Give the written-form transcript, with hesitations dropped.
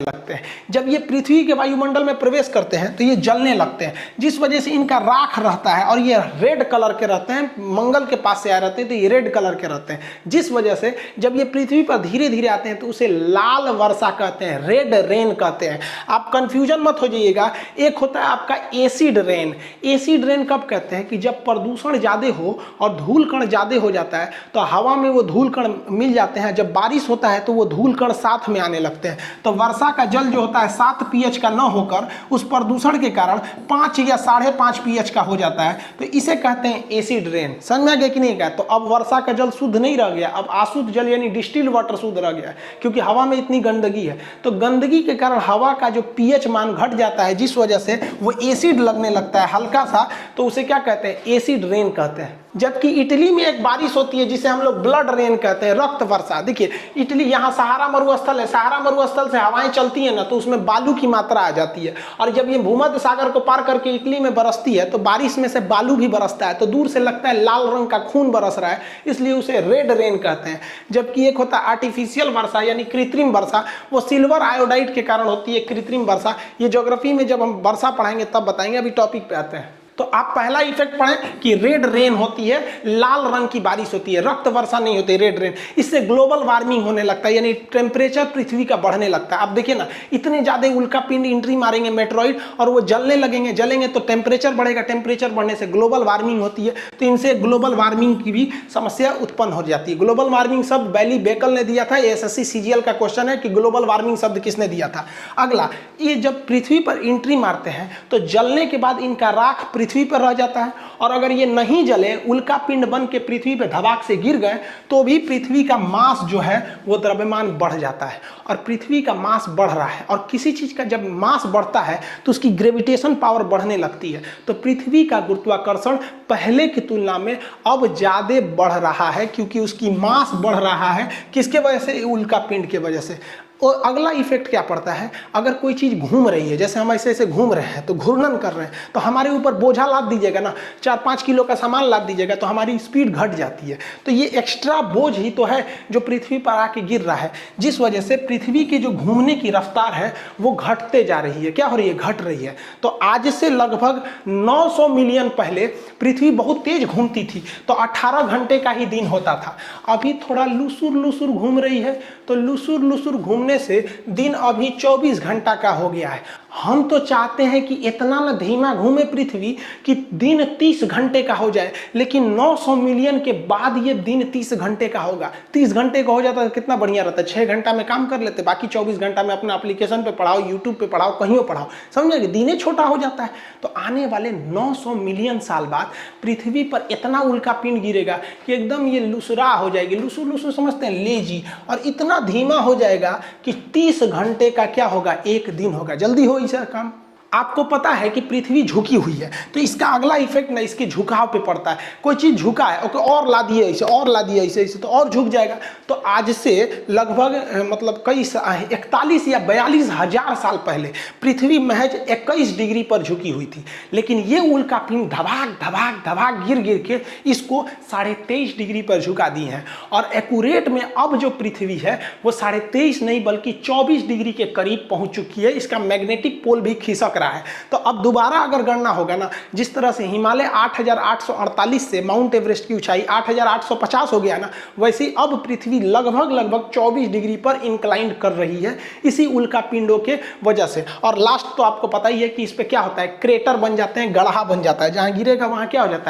लगते हैं। जब ये पृथ्वी के वायुमंडल में प्रवेश करते हैं तो ये जलने लगते हैं, जिस वजह से इनका राख रहता है और ये रेड कलर के रहते हैं। मंगल के पास से आए रहते हैं तो ये रेड कलर के रहते हैं, जिस वजह से जब ये पृथ्वी पर धीरे धीरे आते हैं तो उसे लाल वर्षा कहते हैं, रेड रेन कहते हैं। आप कंफ्यूजन मत हो जाइएगा। एक होता है आपका एसिड रेन। एसिड रेन कब कहते हैं कि जब प्रदूषण ज़्यादा हो और धूल कण ज़्यादा हो जाता है तो हवा में वो धूल कण मिल जाते हैं। जब बारिश होता है तो वो धूल कण साथ में आने लगते हैं, तो वर्षा का जल जो होता है 7 pH का न होकर उस प्रदूषण के कारण 5 या 5.5 pH का हो जाता है, तो इसे कहते हैं एसिड रेन। समझ में आ गया कि नहीं गया? तो अब वर्षा का जल शुद्ध नहीं रह गया, अब अशुद्ध जल यानी डिस्टिल्ड वाटर शुद्ध रह गया, क्योंकि हवा में इतनी गंदगी है। तो गंदगी के कारण हवा का जो pH मान घट जाता है, जिस वजह से वो एसिड लगने लगता है हल्का सा, तो उसे क्या कहते हैं? एसिड रेन कहते हैं। जबकि इटली में एक बारिश होती है जिसे हम लोग ब्लड रेन कहते हैं, रक्त वर्षा। देखिए इटली, यहाँ सहारा मरुस्थल है, सहारा मरुस्थल से हवाएं चलती है ना, तो उसमें बालू की मात्रा आ जाती है, और जब ये भूमध्य सागर को पार करके इटली में बरसती है तो बारिश में से बालू भी बरसता है, तो दूर से लगता है लाल रंग का खून बरस रहा है, इसलिए उसे रेड रेन कहते हैं। जबकि एक होता है आर्टिफिशियल वर्षा यानी कृत्रिम वर्षा, वो सिल्वर आयोडाइड के कारण होती है कृत्रिम वर्षा। ये ज्योग्राफी में जब हम वर्षा पढ़ाएंगे तब बताएंगे, अभी टॉपिक पे आते हैं। तो आप पहला इफेक्ट पढ़ें कि रेड रेन होती है, लाल रंग की बारिश होती है, रक्त वर्षा नहीं होती, रेड रेन। इससे ग्लोबल वार्मिंग होने लगता है, यानी टेम्परेचर पृथ्वी का बढ़ने लगता है। आप देखिए ना, इतने ज्यादा उल्का पिंड एंट्री मारेंगे मेट्रॉइड और वो जलने लगेंगे, जलेंगे तो टेम्परेचर बढ़ेगा, टेम्परेचर बढ़ने से ग्लोबल वार्मिंग होती है, तो इनसे ग्लोबल वार्मिंग की भी समस्या उत्पन्न हो जाती है। ग्लोबल वार्मिंग शब्द बैली बेकल ने दिया था, एसएससी सीजीएल का क्वेश्चन है कि ग्लोबल वार्मिंग शब्द किसने दिया था। अगला, ये जब पृथ्वी पर एंट्री मारते हैं तो जलने के बाद इनका राख पृथ्वी पर रह जाता है, और अगर ये नहीं जले, उल्का पिंड बन के पृथ्वी पर धमाक से गिर गए, तो भी पृथ्वी का मास जो है वो द्रव्यमान बढ़ जाता है। और पृथ्वी का मास बढ़ रहा है, और किसी चीज का जब मास बढ़ता है तो उसकी ग्रेविटेशन पावर बढ़ने लगती है, तो पृथ्वी का गुरुत्वाकर्षण पहले की तुलना में अब ज्यादा बढ़ रहा है, क्योंकि उसकी मास बढ़ रहा है। किसके वजह से? उल्का पिंड के वजह से। और अगला इफेक्ट क्या पड़ता है? अगर कोई चीज घूम रही है, जैसे हम ऐसे ऐसे घूम रहे हैं तो घूर्णन कर रहे हैं, तो हमारे ऊपर बोझा लाद दीजिएगा ना, 4-5 किलो का सामान लाद दीजिएगा तो हमारी स्पीड घट जाती है। तो ये एक्स्ट्रा बोझ ही तो है जो पृथ्वी पर आके गिर रहा है, जिस वजह से पृथ्वी की जो घूमने की रफ्तार है वो घटते जा रही है। क्या हो रही है? घट रही है। तो आज से लगभग 900 मिलियन पहले पृथ्वी बहुत तेज घूमती थी, तो 18 घंटे का ही दिन होता था। अभी थोड़ा लुसुर लुसुर घूम रही है, तो लुसुर लुसुर घूमने से दिन अभी 24 घंटा का हो गया है। हम तो चाहते हैं कि इतना ना धीमा घूमे पृथ्वी कि दिन 30 घंटे का हो जाए, लेकिन 900 मिलियन के बाद ये दिन 30 घंटे का होगा। 30 घंटे का हो जाता तो कितना बढ़िया रहता। 6 घंटा में काम कर लेते, बाकी 24 घंटा में अपना एप्लीकेशन पे पढ़ाओ, यूट्यूब पे पढ़ाओ, कहीं पढ़ाओ, समझे? दिने छोटा हो जाता है। तो आने वाले 900 मिलियन साल बाद पृथ्वी पर इतना उल्का पिंड गिरेगा कि एकदम ये लुसरा हो जाएगी। लुसुर लुसुर समझते हैं, लेजी, और इतना धीमा हो जाएगा कि 30 घंटे का क्या होगा? एक दिन होगा। जल्दी हो इसका काम। आपको पता है कि पृथ्वी झुकी हुई है, तो इसका अगला इफेक्ट ना इसके झुकाव पे पड़ता है। कोई चीज झुका है, ओके, और ला दिए ऐसे, और ला दिए ऐसे ऐसे, तो और झुक जाएगा। तो आज से लगभग मतलब कई 41 या 42 हजार साल पहले पृथ्वी महज 21 डिग्री पर झुकी हुई थी, लेकिन ये उल्का पिंड धबाक धबाक धबाक गिर गिर के इसको 23.5 डिग्री पर झुका दी है। और एक्यूरेट में अब जो पृथ्वी है वो 23.5 नहीं बल्कि 24 डिग्री के करीब पहुंच चुकी है। इसका मैग्नेटिक पोल भी खिसक रहा है। तो अब दोबारा अगर गणना होगा ना, जिस तरह से हिमालय 8848 से माउंट एवरेस्ट की ऊंचाई 8850 हो गया ना, वैसे अब पृथ्वी लगभग 24 डिग्री पर इंक्लाइंड कर रही है इसी उल्का पिंडों के वजह से। और लास्ट तो आपको पता ही है कि इस पे क्या होता है? क्रेटर बन जाते हैं, गड्ढा बन जाता है, जहां गिरेगा वहां क्या हो जाता है?